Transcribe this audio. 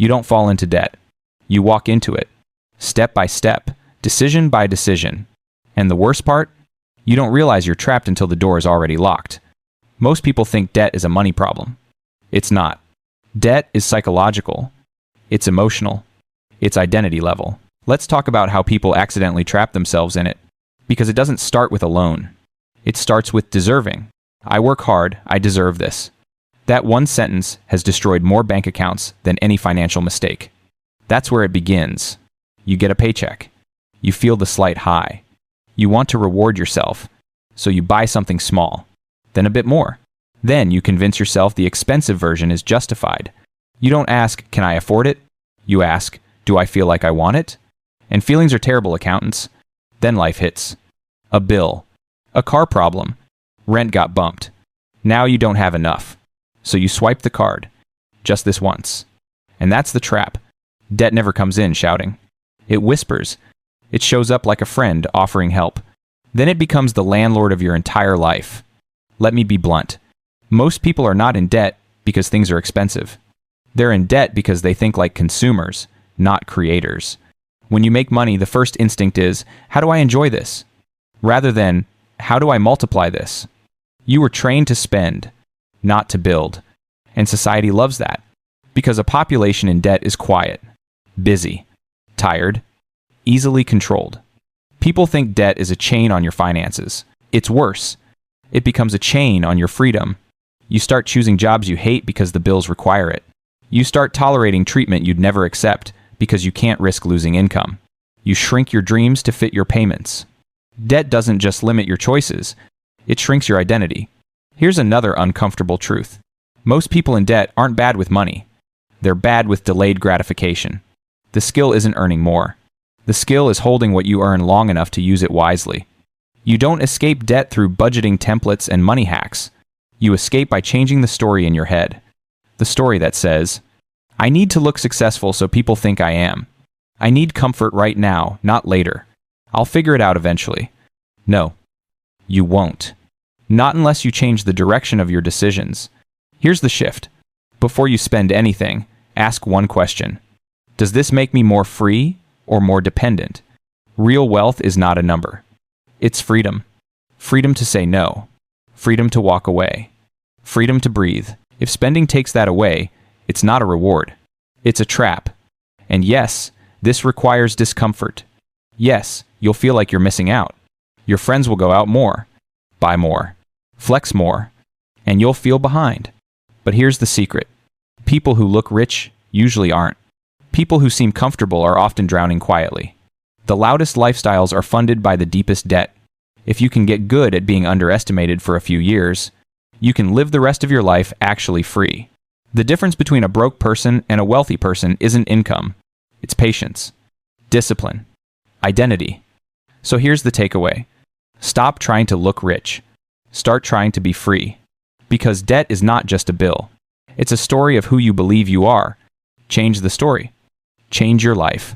You don't fall into debt. You walk into it, step by step, decision by decision. And the worst part? You don't realize you're trapped until the door is already locked. Most people think debt is a money problem. It's not. Debt is psychological. It's emotional. It's identity level. Let's talk about how people accidentally trap themselves in it. Because it doesn't start with a loan. It starts with deserving. I work hard, I deserve this. That one sentence has destroyed more bank accounts than any financial mistake. That's where it begins. You get a paycheck. You feel the slight high. You want to reward yourself, so you buy something small, then a bit more. Then you convince yourself the expensive version is justified. You don't ask, can I afford it? You ask, do I feel like I want it? And feelings are terrible, accountants. Then life hits. A bill. A car problem. Rent got bumped. Now you don't have enough. So you swipe the card. Just this once. And that's the trap. Debt never comes in shouting. It whispers. It shows up like a friend offering help. Then it becomes the landlord of your entire life. Let me be blunt. Most people are not in debt because things are expensive. They're in debt because they think like consumers, not creators. When you make money, the first instinct is, how do I enjoy this? Rather than, how do I multiply this? You were trained to spend, not to build. And society loves that. Because a population in debt is quiet, busy, tired, easily controlled. People think debt is a chain on your finances. It's worse. It becomes a chain on your freedom. You start choosing jobs you hate because the bills require it. You start tolerating treatment you'd never accept because you can't risk losing income. You shrink your dreams to fit your payments. Debt doesn't just limit your choices, it shrinks your identity. Here's another uncomfortable truth. Most people in debt aren't bad with money. They're bad with delayed gratification. The skill isn't earning more. The skill is holding what you earn long enough to use it wisely. You don't escape debt through budgeting templates and money hacks. You escape by changing the story in your head. The story that says, I need to look successful so people think I am. I need comfort right now, not later. I'll figure it out eventually. No, you won't. Not unless you change the direction of your decisions. Here's the shift. Before you spend anything, ask one question. Does this make me more free or more dependent? Real wealth is not a number. It's freedom. Freedom to say no. Freedom to walk away. Freedom to breathe. If spending takes that away, it's not a reward. It's a trap. And yes, this requires discomfort. Yes, you'll feel like you're missing out. Your friends will go out more, buy more, flex more, and you'll feel behind. But here's the secret. People who look rich usually aren't. People who seem comfortable are often drowning quietly. The loudest lifestyles are funded by the deepest debt. If you can get good at being underestimated for a few years, you can live the rest of your life actually free. The difference between a broke person and a wealthy person isn't income. It's patience, discipline, identity. So here's the takeaway. Stop trying to look rich. Start trying to be free. Because debt is not just a bill. It's a story of who you believe you are. Change the story. Change your life.